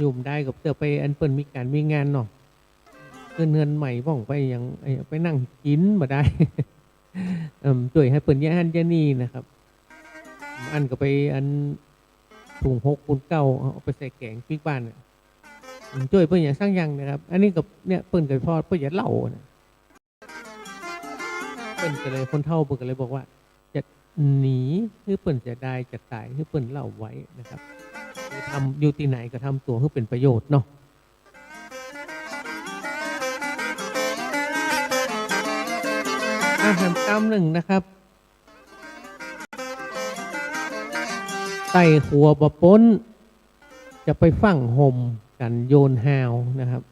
ยุ่มได้กับเจอไปอันเปิ้นมีงานเนาะเงินใหม่ว่องไปยังไปนั่งกินมาได้ช่วยให้เปิ้นยะฮันยะนี่นะครับอันก็ไปอันถุง6 คูณ 9เอาไปใส่แกงปิ๊กบ้านช่วยเปิ้นอย่างสร้างยังนะครับอันนี้กับเนี่ยเปิ้นก็พอเปิ้นอย่าเล่านะเปิ้นก็เลยคนเฒ่าเปิ้นก็เลยบอกว่าจะหนีคือเปิ้นจะได้จะตายคือเปิ้นเล่าไว้นะครับทำอยู่ที่ไหนก็ทำตัวให้เป็นประโยชน์เนาะอาหารตามหนึ่งนะครับไต่หัวบะป้นจะไปฟั่งห่มกันโยนหาวนะครับ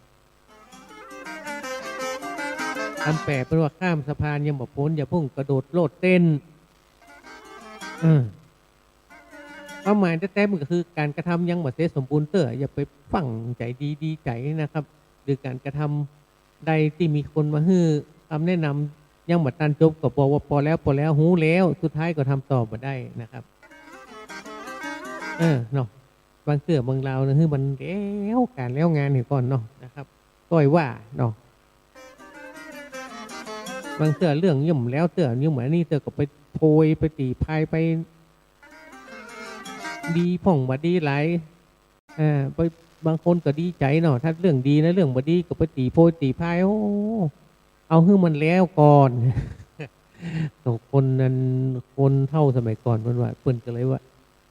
คำแปลเป็นว่าข้ามสะพานยังบะป้นอย่าพุ่งกระโดดโลดเต้นความหมายแท้ๆมันก็คือการกระทำยังบ่เสร็จสมบูรณ์อย่าไปฟั่งใจดีใจนะครับหรือการกระทำใดที่มีคนมาฮื้อคำแนะนำยังบ่ตันจบก็บอกว่าพอแล้วหูแล้วสุดท้ายก็ทำต่อมาได้นะครับเนาะบางเตื้อบางราวนะคือมันแล้วการแล้วงานนี่ก่อนเนาะนะครับก้อยว่าเนาะบางเตื้อเรื่องย่อมแล้วเตื้อยิ่งเหมือนนี่เตื้อก็ไปโพยไปตีพายไปดีพ่องบ่ดีหลายไปบางคนก็ดีใจเนาะถ้าเรื่องดีนะเรื่องบ่ดีก็ไปตีโพยตีพายเอาให้มันแล้วก่อนคนนั้นคนเท่าสมัยก่อนเพิ่นว่าเพิ่นก็เลยว่า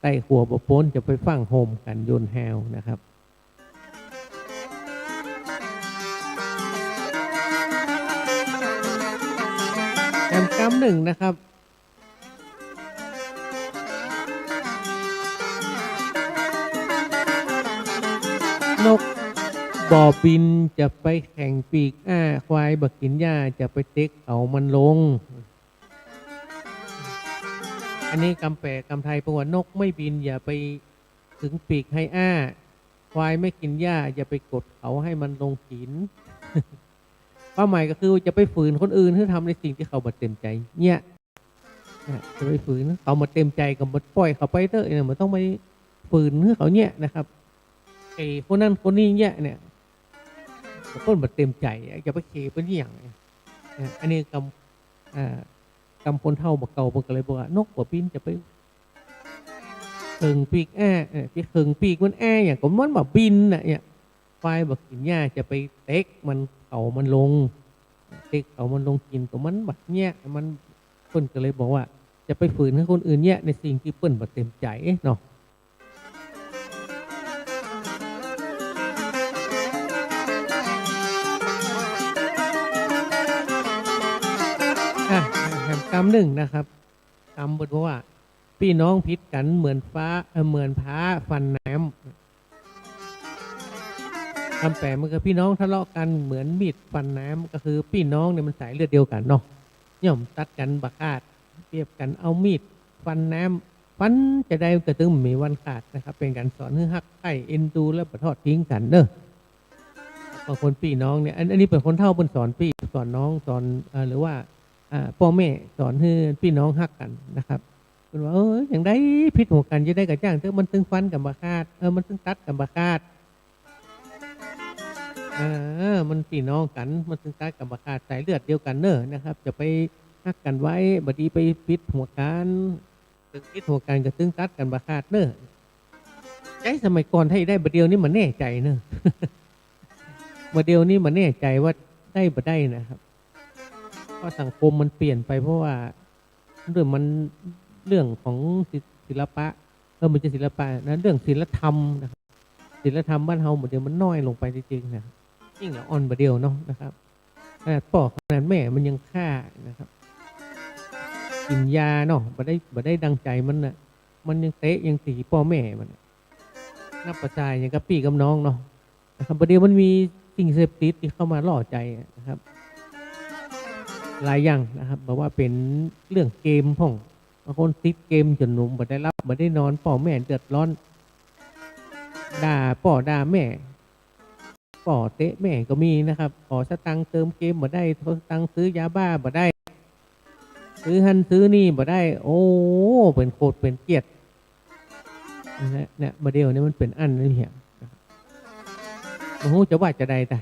ใต้หัวบะป้นจะไปฟั่งโฮมกันโยนแฮวนะครับคำหนึ่งนะครับนกบ่อบินจะไปแข่งปีกควายบักกินหญ้าจะไปเต็กเอามันลงอันนี้คำแปลคำไทยประวัตินกไม่บินอย่าไปถึงปีกให้คว ควายไม่กินหญ้าอย่าไปกดเขาให้มันลงขีน เป้าหมายก็คือจะไปฝืนคนอื่นที่ทำในสิ่งที่เขาบ่เต็มใจเนี่ยจะไปฝืนเขามาเต็มใจกับมาปล่อยเขาไปเถอะเนี่ยมันต้องไปฝืนให้เขาเนี่ยนะครับไอ้คนนั้นคนนี้เนี่ยคนมาเต็มใจจะไปเคเป็นอย่างอันนี้กำพลเท่าบักเก่าบักเลยบอกว่านกบ่บินจะไปเคิงปีกที่เคิงปีกมันอย่างก็มันแบบบินน่ะเนี่ยไฟบักกินหญ้าจะไปเต็กมันเขามันลงเต็กเขามันลงกินก็มันแบบเนี่ยมันเปิ้นก็เลยบอกว่าจะไปฝืนให้คนอื่นเนี่ยในสิ่งที่เปิ้นบ่เต็มใจเนาะกำหนึ่งนะครับกำบทว่าพี่น้องพิษกันเหมือนฟ้าเหมือนพ้าฟันน้ำคำแปลมันคือพี่น้องทะเลาะกันเหมือนมีดฟันน้ำก็คือพี่น้องเนี่ยมันสายเลือดเดียวกันเนาะย่อมตัดกันบักขาดเปรียบกันเอามีดฟันน้ำฟันจะได้กระตึงมีวันขาดนะครับเป็นการสอนให้ฮักใกล้เอ็นดูและประทอดทิ้งกันเด้อบางคนพี่น้องเนี่ยอันนี้เป็นคนเท่าเป็นสอนพี่สอนน้องสอนหรือว่าพ่อแม่สอนให้พี่น้องฮักกันนะครับเป็นว่าอย่างได้พิษหัวกันจะได้กระจ้างเถอะมันตึงฟันกับบักขาดมันตึงตัดกับบักขาดมันพี่น้องกันมันตึงตัดกับบักขาดสายเลือดเดียวกันเนอะนะครับจะไปฮักกันไว้บดีไปพิษหัวกันตึงพิษหัวกันกับตึงตัดกันบักขาดเนอะใจสมัยก่อนให้ได้บดเดียวนี่มันแน่ใจเนอะบดเดียวนี่มันแน่ใจว่าได้บ่ได้นะครับเพราะสังคมมันเปลี่ยนไปเพราะว่าเรื่องของศิลปะมันจะศิลปะนะเรื่องศิลธรรมนะครับศิลธรรมบ้านเฮาหมดเดียวมันน้อยลงไปจริงๆนะยิ่งอ่อนบ่เดียวเนาะนะครับขนาดพ่อขนาดแม่มันยังฆ่านะครับกินยาเนาะบ่ได้ดังใจมันน่ะมันยังเตะยังตีพ่อแม่มันนับประจายยังกับพี่กับน้องเนาะนะครับบ่เดียวมันมีสิ่งเสพติดที่เข้ามาล่อใจนะครับหลายอย่างนะครับบอกว่าเป็นเรื่องเกมพ่องบางคนติดเกมจนหนุ่มบ่ได้รับบ่ได้นอนพ่อแม่เดือดร้อนด่าพ่อด่าแม่พ่อเตะแม่ก็มีนะครับขอสตังค์เติมเกมบ่ได้ขอสตังค์ซื้อยาบ้าบ่ได้ซื้อหันซื้อนี่บ่ได้โอ้เป็นโคตรเป็นเกียรติเนี่ยบ่เดียวนี่มันเป็นอันนี่เหี้ยโอ้โหจะว่าจะได้แต่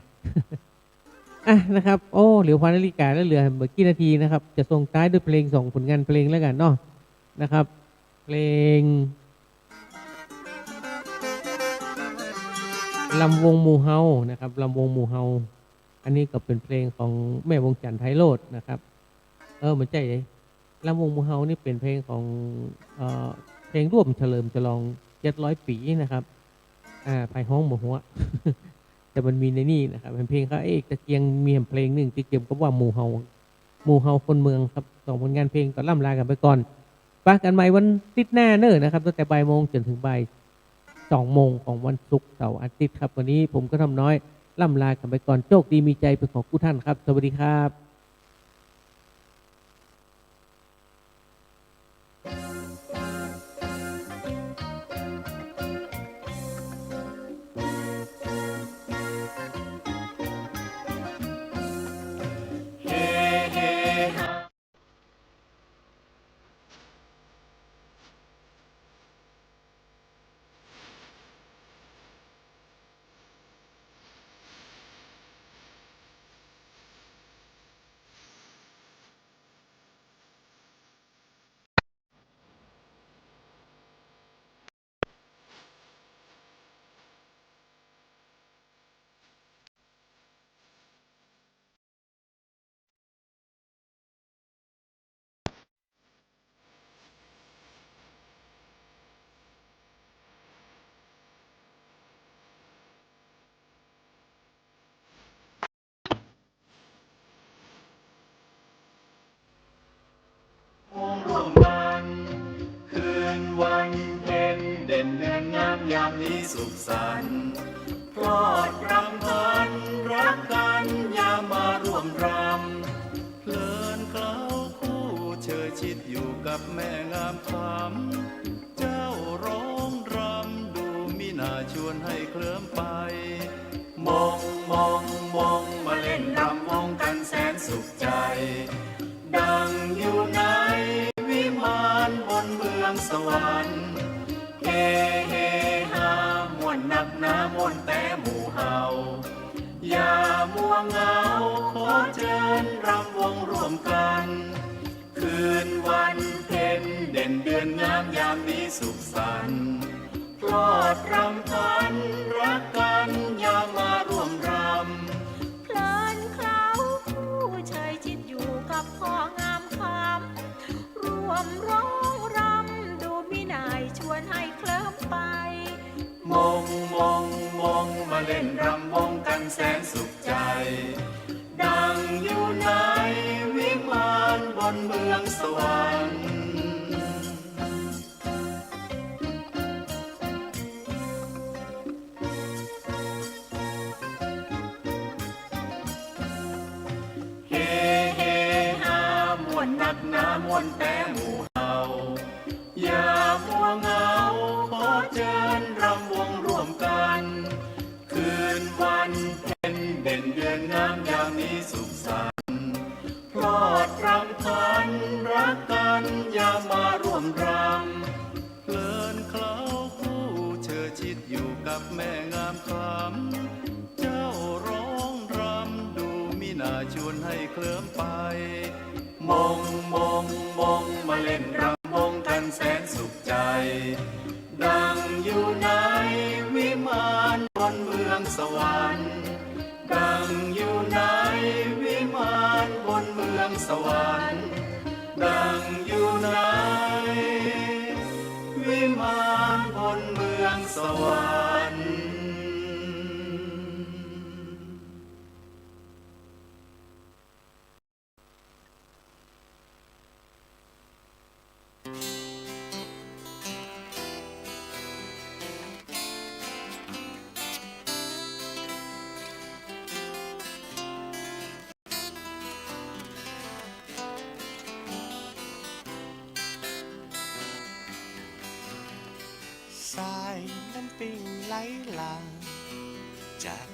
นะครับโอ้เหลือพันนาฬิกาแล้วเหลือเมื่อกี่นาทีนะครับจะส่งท้ายด้วยเพลงส่งผลงานเพลงแล้วกันเนาะนะครับเพลงลำวงหมู่เฮานะครับลำวงหมู่เฮาอันนี้ก็เป็นเพลงของแม่วงจันทร์ไทยโรจน์นะครับมันใจลำวงหมู่เฮานี่เป็นเพลงของเพลงร่วมเฉลิมฉลอง700 ปีนะครับภายห้องหมู่หัวแต่มันมีในนี่นะครับเป็นเพลงเขาตะเกียงมีเพลงหนึ่งที่เกี่ยวกับว่าหมู่เฮาคนเมืองครับส่งผลงานเพลงก็ล่ำลากันไปก่อนปะกันใหม่วันติดหน้าเนอะนะครับตั้งแต่บ่ายโมงจนถึงบ่าย2 โมงของวันศุกร์เสาร์อาทิตย์ครับวันนี้ผมก็ทำน้อยล่ำลากันไปก่อนโชคดีมีใจเป็นของผู้ท่านครับสวัสดีครับร่วมกันคืนวันเพ็ญเด่นเดือนงามยามนี้สุขสันต์พลอดรำพันรักกันยามมาร่วมรำเพลินเคล้าคู่เชยชิดอยู่กับแม่งามคำเจ้าร้องรำดูมิน่าชวน วนให้เคลิ้มไปมองมาเล่นรำวงกันแสนสุขใจ ดังอยู่ในวิมานบนเมืองสวรรค์เฮเฮฮามวนนักหนามวนแต่หมู่เฮาอย่ามัวเหงาขอเชิญรำวงร่วมกันคืนวันเพ็ญเด่นเดือนงามยามนี้สุขสันต์พลอดรำพันรักกันอย่ามาร่วมรำ เพลินเคล้าผู้เชยชิดอยู่กับพ่องามคำรวมร้องรำดูมินายชวนให้เคลิ้มไปมองมาเล่นรำวงกันแสนสุขใจ ดังอยู่ในวิมานบนเมืองสวรรค์เฮเฮฮามวนนักหนามวนแต่หมู่เฮาอย่ามัวเหงาขอเชิญรำวงร่วมกันคืนวันเพ็ญเด่นเดือนงามยามนี้สุขสันต์พลอดรำพันรักกันอย่ามาร่วมรำเพลินเคล้าคู่เชิดชิดอยู่กับแม่งามคำเจ้าร้องรำดูมิน่าชวนให้เคลิ้มไปมองมาเล่นรำวงกันแสนสุขใจ ดังอยู่ในวิมานบนเมืองสวรรค์ดังอยู่ในวิมานบนเมืองสวรรค์ดังอยู่ในวิมานบนเมืองสวรรค์ สายน้ำปิงไหลหลังจาก